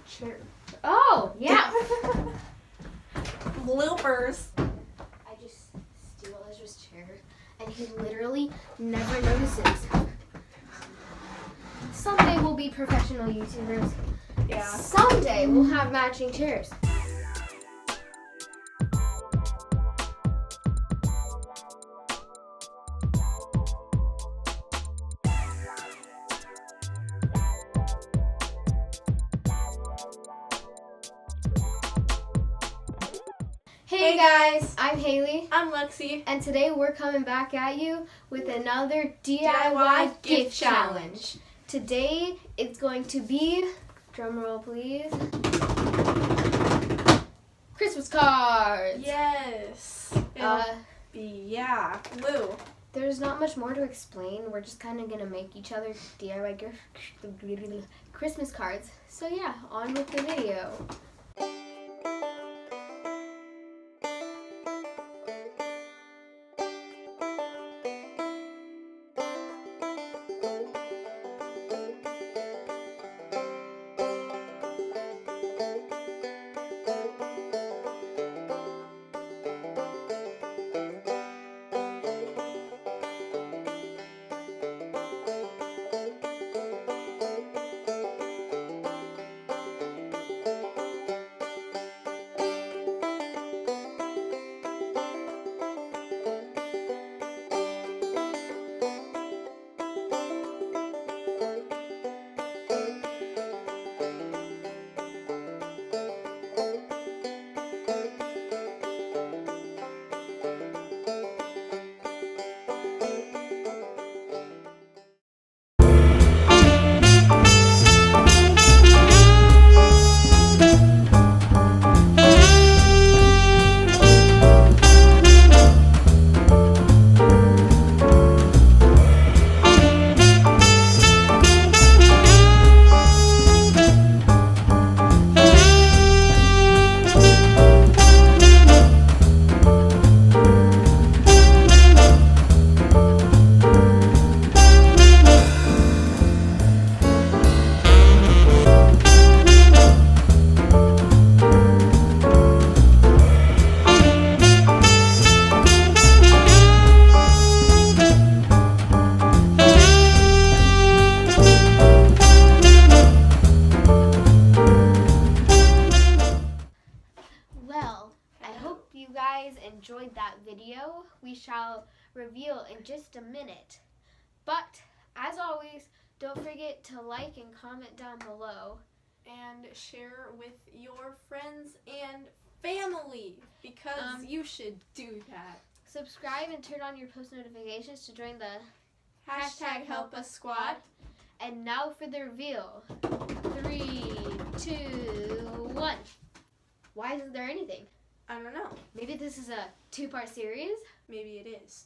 chair. Oh, yeah. Bloopers. I just steal Ezra's chair, and he literally never notices. Someday we'll be professional YouTubers. Yeah. Someday we'll have matching chairs. Hey guys, I'm Haley, I'm Lexi. and today we're coming back at you with another DIY gift challenge. Today it's going to be, drumroll please, Christmas cards. Yes. Blue. There's not much more to explain. We're just kind of going to make each other DIY Christmas cards. So yeah, on with the video. Enjoyed that video. We shall reveal in just a minute. But as always, don't forget to like and comment down below. And share with your friends and family because you should do that. Subscribe and turn on your post notifications to join the #HelpUsSquad. And now for the reveal. 3, 2, 1. Why isn't there anything? I don't know. Maybe this is a 2-part series? Maybe it is.